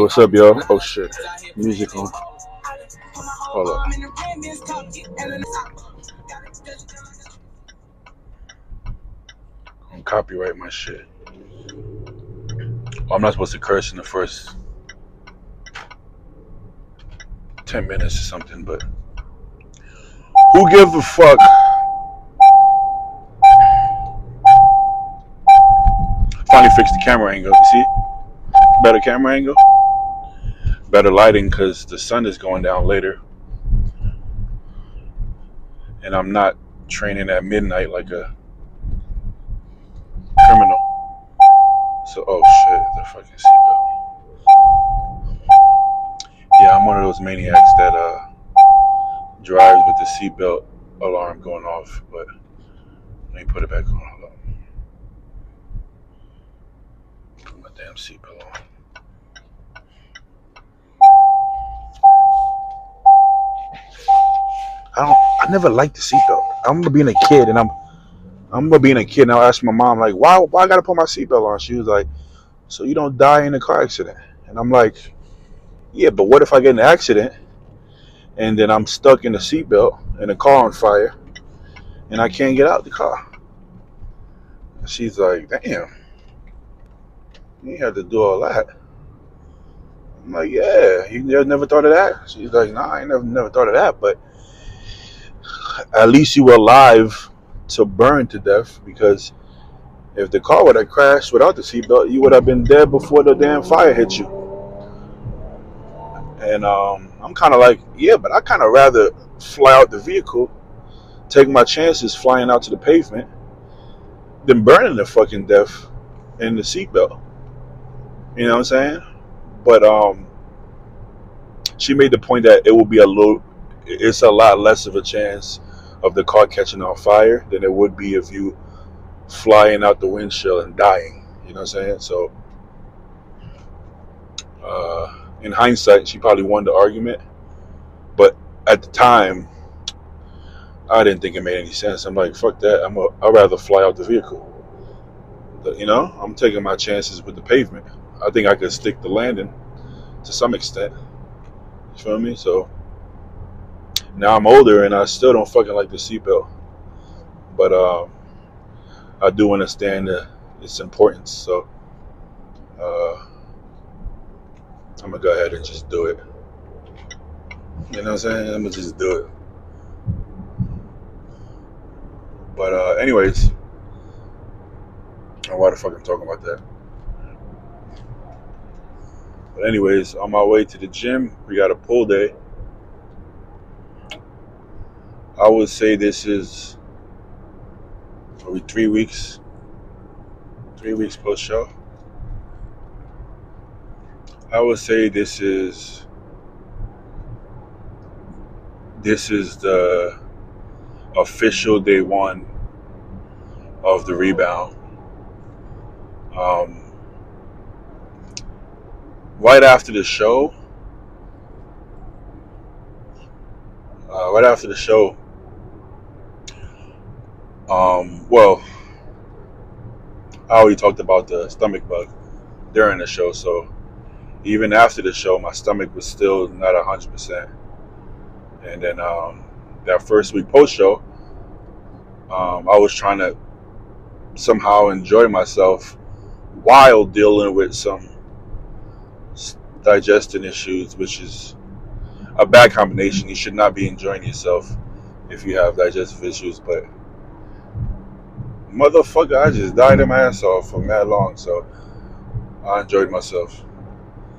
what's up, yo? Oh shit, music on. Hold up. Don't copyright my shit. I'm not supposed to curse in the first 10 minutes or something, but who gives a fuck? Finally fixed the camera angle. You see? Better camera angle, better lighting because the sun is going down later, and I'm not training at midnight like a criminal. So, oh shit, the fucking seatbelt. Yeah, I'm one of those maniacs that drives with the seatbelt alarm going off, but let me put it back on. Hold on. Put my damn seatbelt on. I never liked the seatbelt. I remember being a kid, and I asked my mom, like, why I gotta put my seatbelt on? She was like, so you don't die in a car accident. And I'm like, yeah, but what if I get in an accident and then I'm stuck in the seatbelt and the car on fire and I can't get out the car? She's like, damn, you have to do all that. I'm like, yeah, you never thought of that? She's like, nah, I never thought of that, but at least you were alive to burn to death, because if the car would have crashed without the seatbelt, you would have been dead before the damn fire hit you. And I'm kind of like, yeah, but I kind of rather fly out the vehicle, take my chances flying out to the pavement, than burning to fucking death in the seatbelt. You know what I'm saying? But she made the point that it's a lot less of a chance of the car catching on fire than it would be if you flying out the windshield and dying. You know what I'm saying? So, in hindsight, she probably won the argument. But at the time, I didn't think it made any sense. I'm like, fuck that. I'd rather fly out the vehicle. You know, I'm taking my chances with the pavement. I think I could stick the landing to some extent. You feel me? So now I'm older and I still don't fucking like the seatbelt. But I do understand its importance. So I'm going to go ahead and just do it. You know what I'm saying? I'm going to just do it. But anyways, why the fuck I'm talking about that? But anyways, on my way to the gym, we got a pull day. I would say this is probably 3 weeks. 3 weeks post show. I would say this is the official day one of the rebound. Right after the show, well, I already talked about the stomach bug during the show, so even after the show, my stomach was still not 100%. And then that first week post show, I was trying to somehow enjoy myself while dealing with some digestion issues, which is a bad combination. You should not be enjoying yourself if you have digestive issues. But motherfucker, I just died my ass off for mad long, so I enjoyed myself.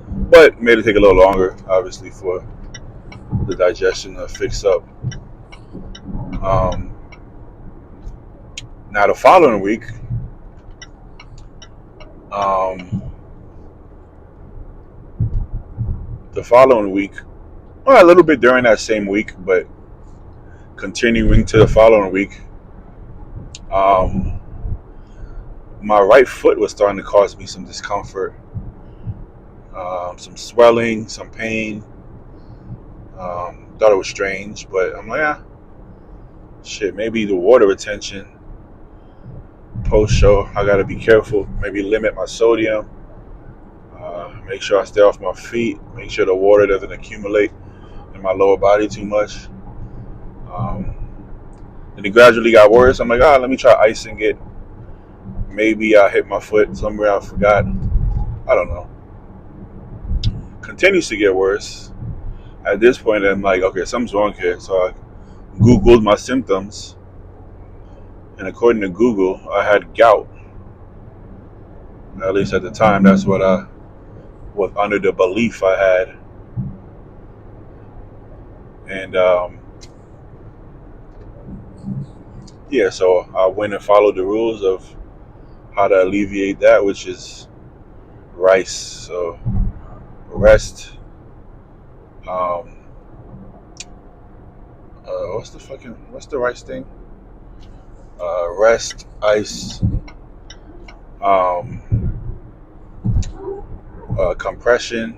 But made it take a little longer, obviously, for the digestion to fix up. Now the following week, well, a little bit during that same week, but continuing to the following week, my right foot was starting to cause me some discomfort, some swelling, some pain. Thought it was strange, but I'm like, shit, maybe the water retention. Post show, I gotta be careful. Maybe limit my sodium. Make sure I stay off my feet. Make sure the water doesn't accumulate in my lower body too much. Um, and it gradually got worse. I'm like, let me try icing it. Maybe I hit my foot somewhere I forgot. I don't know. Continues to get worse. At this point, I'm like, okay, something's wrong here. So I Googled my symptoms. And according to Google, I had gout. At least at the time, that's what I was under the belief I had. And yeah, so I went and followed the rules of how to alleviate that, which is rice. So rest. Um, what's the rice thing? Rest, ice, um, compression,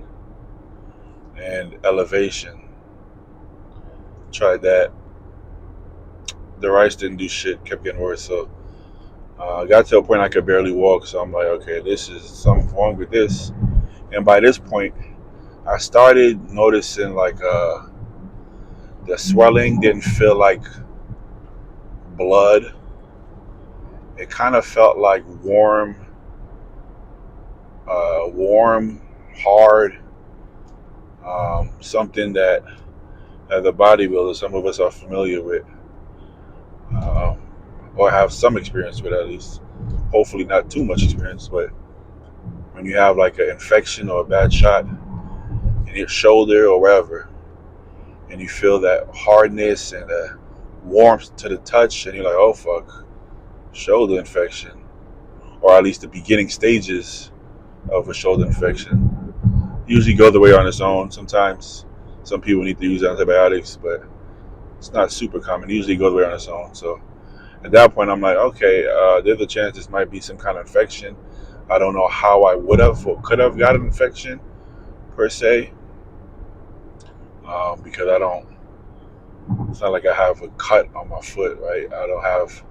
and elevation. Tried that. The rice didn't do shit. Kept getting worse. So I got to a point I could barely walk. So I'm like, okay, this is something wrong with this. And by this point, I started noticing like the swelling didn't feel like blood. It kind of felt like warm, hard, something that as a bodybuilder, some of us are familiar with, um, or have some experience with at least. Hopefully, not too much experience, but when you have like an infection or a bad shot in your shoulder or wherever, and you feel that hardness and the warmth to the touch, and you're like, oh fuck, shoulder infection, or at least the beginning stages of a shoulder infection. Usually goes away on its own. Sometimes some people need to use antibiotics, but it's not super common. It usually goes away on its own. So at that point, I'm like, okay, there's a chance this might be some kind of infection. I don't know how I would have or could have got an infection per se, because I don't. It's not like I have a cut on my foot, right? I don't have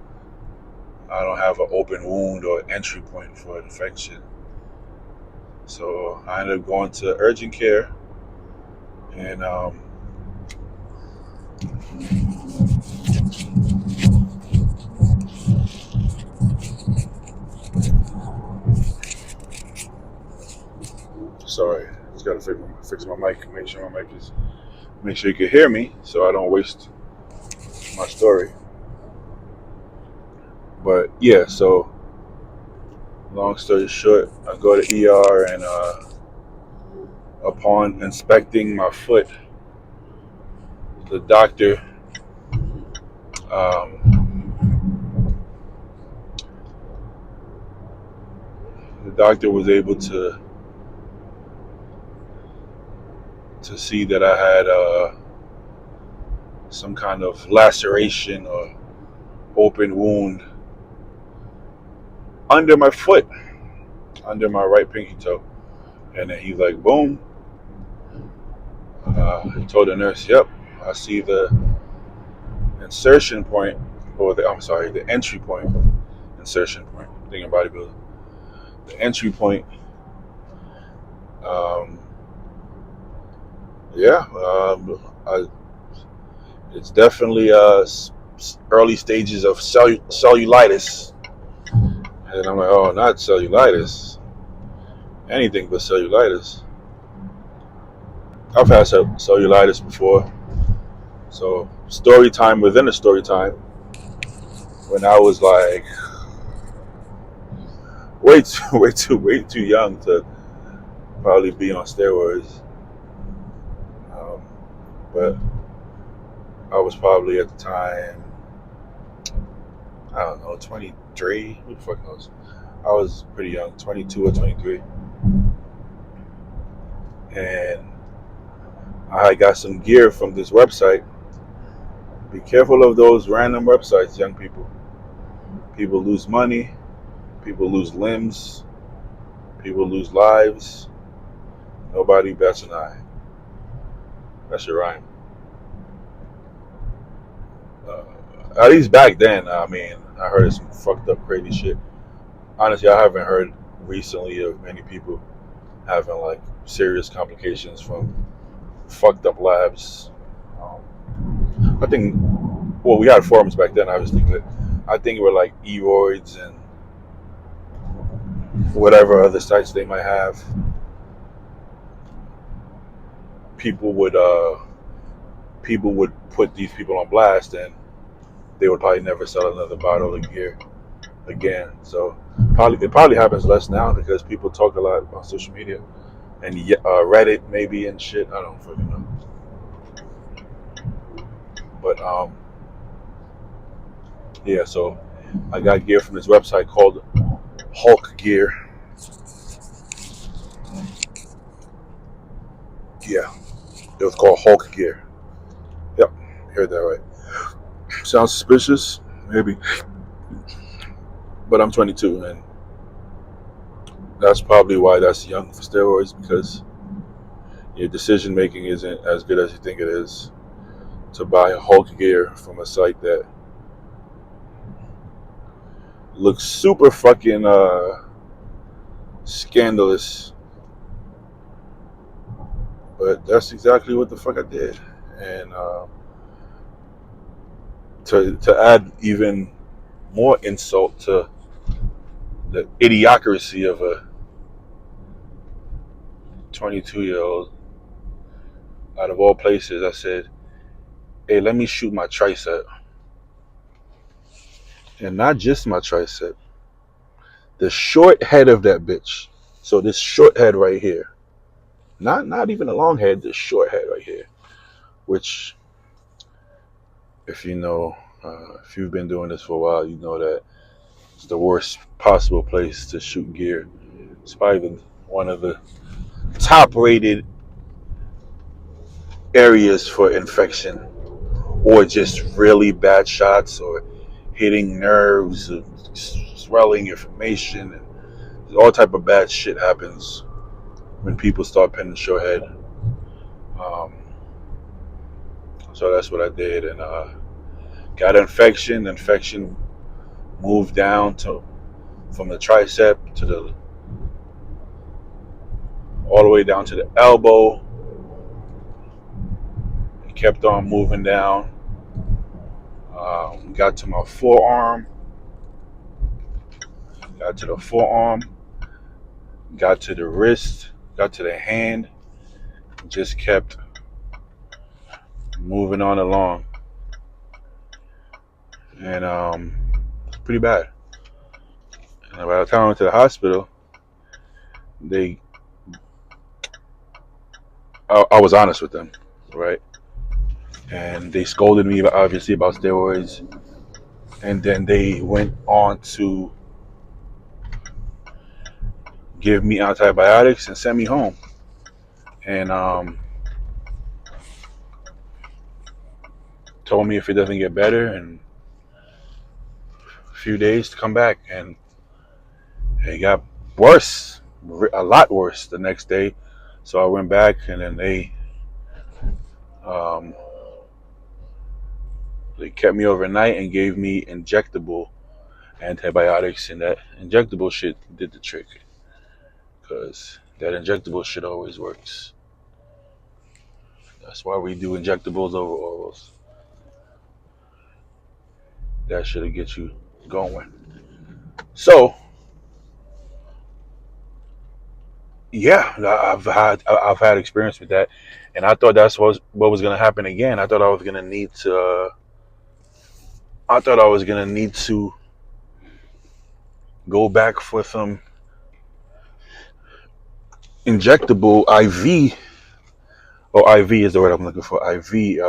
an open wound or entry point for an infection. So I ended up going to urgent care, and sorry, just gotta fix my mic, make sure you can hear me, so I don't waste my story. But yeah, so long story short, I go to ER, and upon inspecting my foot, the doctor um, was able to see that I had some kind of laceration or open wound under my foot, under my right pinky toe. And then he's like, boom. He told the nurse, yep, I see the insertion point, or the entry point, insertion point, thinking bodybuilding. The entry point, um, yeah, it's definitely early stages of cellulitis. And I'm like, oh, not cellulitis, anything but cellulitis. I've had cellulitis before. So story time within a story time. When I was like way too young to probably be on steroids, um, but I was probably at the time, I don't know, 23. Who the fuck knows? I was pretty young, 22 or 23, and I got some gear from this website. Be careful of those random websites, young people. People lose money, people lose limbs, people lose lives. Nobody bats an eye. That should rhyme. At least back then, I mean, I heard some fucked up, crazy shit. Honestly, I haven't heard recently of many people having like serious complications from fucked up labs. I think, well, we had forums back then, obviously, but I think it were like eroids and whatever other sites they might have. People would people would put these people on blast, and they would probably never sell another bottle of gear again. So it probably happens less now because people talk a lot on social media and Reddit maybe and shit. I don't fucking know. But yeah. So I got gear from this website called Hulk Gear. Yeah, it was called Hulk Gear. Yep, heard that right. Sounds suspicious, maybe, but I'm 22, and that's probably why that's young for steroids because your decision making isn't as good as you think it is. To buy Hulk gear from a site that looks super fucking scandalous, but that's exactly what the fuck I did. And to add even more insult to the idiocracy of a 22-year-old, out of all places, I said, "Hey, let me shoot my tricep, and not just my tricep, the short head of that bitch. So this short head right here, not even a long head, this short head right here, which." If you know, if you've been doing this for a while, you know that it's the worst possible place to shoot gear. It's probably one of the top rated areas for infection or just really bad shots or hitting nerves, swelling, inflammation, and all type of bad shit happens when people start pinning short head. Um, so that's what I did, and got an infection. The infection moved down to from the tricep to the all the way down to the elbow. It kept on moving down. Got to my forearm. Got to the forearm. Got to the wrist. Got to the hand. Just kept moving on along, and it's pretty bad. And by the time I went to the hospital, they, I was honest with them, right? And they scolded me obviously about steroids, and then they went on to give me antibiotics and send me home. And told me if it doesn't get better in a few days to come back, and it got worse, a lot worse the next day. So I went back, and then um, they kept me overnight and gave me injectable antibiotics, and that injectable shit did the trick because that injectable shit always works. That's why we do injectables over orals. That should get you going. So yeah, I've had experience with that, and I thought that's what was gonna happen again. I thought I was gonna need to. I thought I was gonna need to go back for some injectable IV, or IV is the word I'm looking for. IV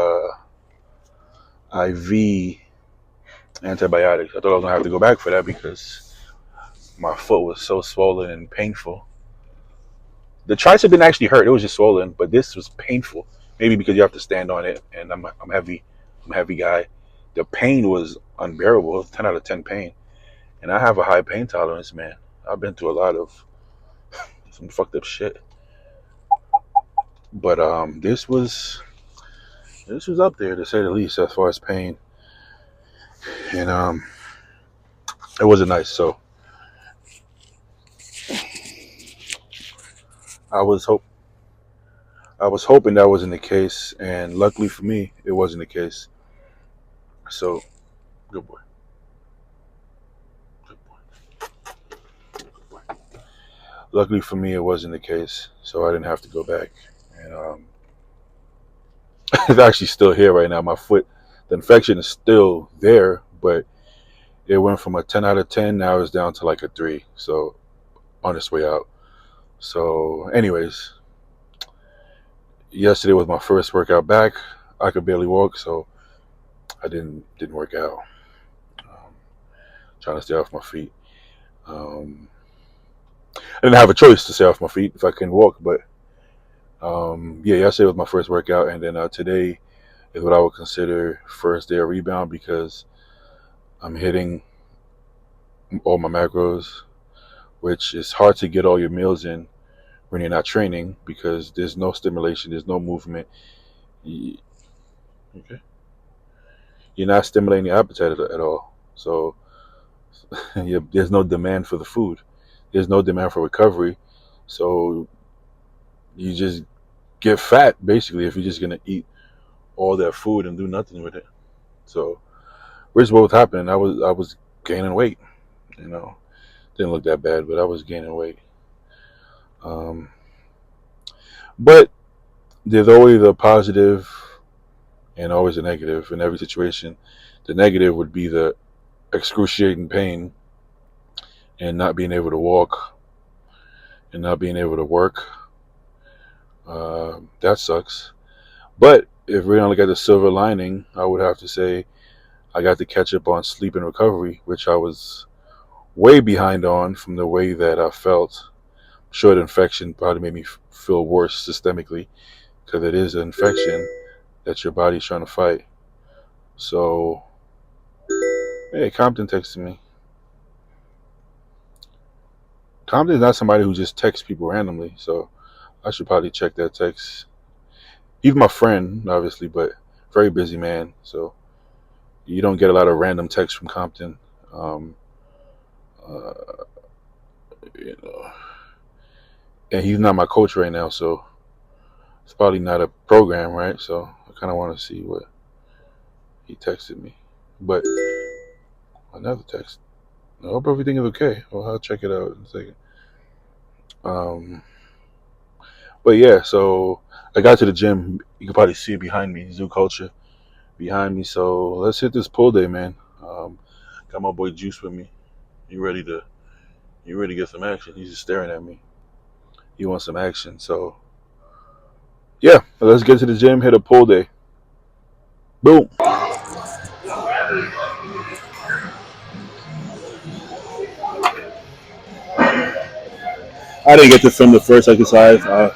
antibiotics. I thought I was gonna have to go back for that because my foot was so swollen and painful. The tricep didn't actually hurt; it was just swollen, but this was painful. Maybe because you have to stand on it, and I'm heavy. I'm a heavy guy. The pain was unbearable. 10 out of 10 pain, and I have a high pain tolerance, man. I've been through a lot of some fucked up shit, but this was up there to say the least as far as pain, and it wasn't nice. So I was hope. I was hoping that wasn't the case, and luckily for me, it wasn't the case. So, good boy. Good boy. Luckily for me, it wasn't the case, so I didn't have to go back. And it's actually still here right now. My foot, the infection is still there, but it went from a 10 out of 10. Now it's down to like a 3. So on its way out. So, anyways, yesterday was my first workout back. I could barely walk, so I didn't work out. Trying to stay off my feet. I didn't have a choice to stay off my feet if I couldn't walk, but yeah, yesterday was my first workout, and then today is what I would consider first day of rebound because I'm hitting all my macros, which is hard to get all your meals in when you're not training because there's no stimulation, there's no movement. Okay. You're not stimulating your appetite at all. So there's no demand for the food. There's no demand for recovery. So you just get fat, basically, if you're just going to eat all that food and do nothing with it. So which is what was happening. I was gaining weight. Didn't look that bad, but I was gaining weight. But there's always a positive and always a negative in every situation. The negative would be the excruciating pain and not being able to walk and not being able to work. That sucks. But if we're going to look at the silver lining, I would have to say I got to catch up on sleep and recovery, which I was way behind on from the way that I felt. I'm sure the infection probably made me feel worse systemically because it is an infection that your body's trying to fight. So, hey, Compton texted me. Compton's not somebody who just texts people randomly, so I should probably check that text. He's my friend, obviously, but very busy man, so you don't get a lot of random texts from Compton. And he's not my coach right now, so it's probably not a program, right? So I kind of want to see what he texted me. But another text. I hope everything is okay. Well, I'll check it out in a second. But yeah, so I got to the gym. You can probably see it behind me, Zoo Culture behind me. So let's hit this pull day, man. Got my boy Juice with me. You ready to get some action? He's just staring at me. He wants some action. So yeah, let's get to the gym, hit a pull day. Boom. I didn't get to film the first exercise. I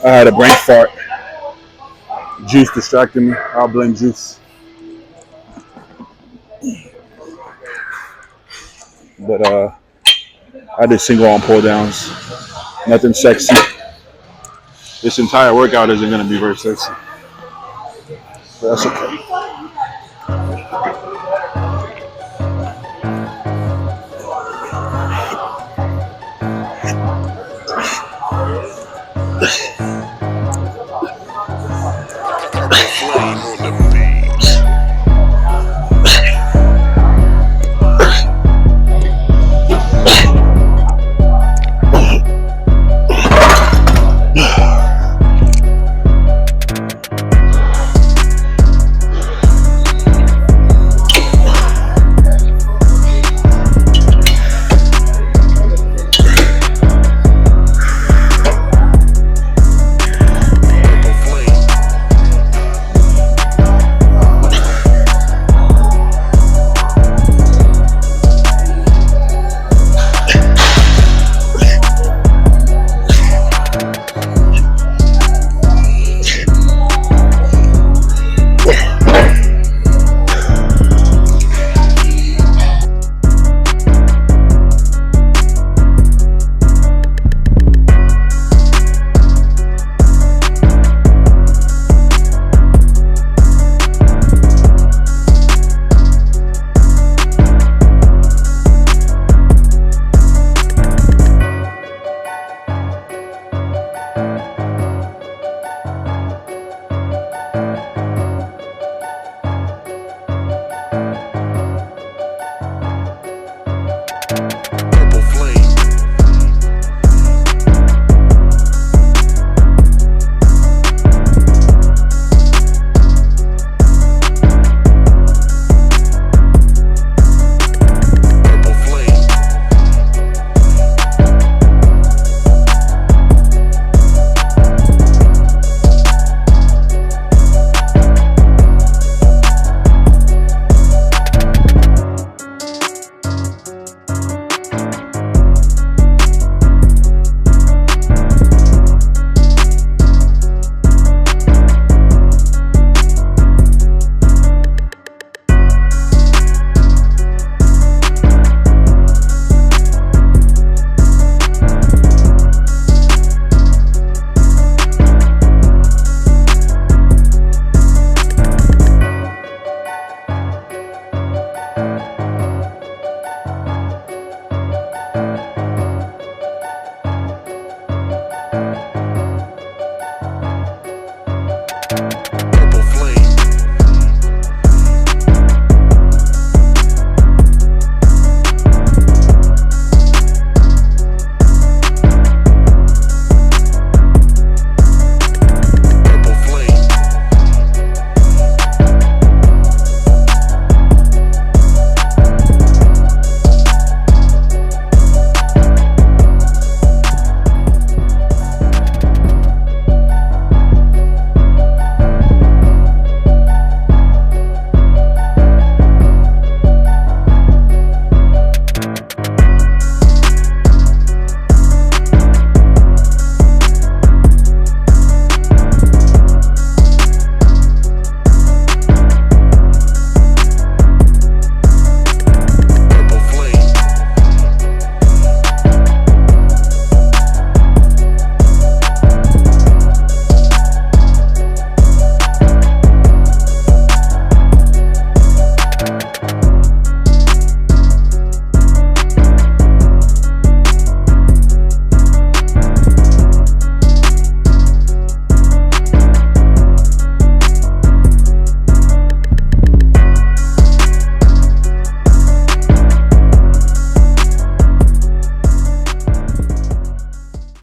had a brain fart. Juice distracted me. I'll blame Juice. But I did single arm pull downs. Nothing sexy. This entire workout isn't going to be very sexy. But that's okay.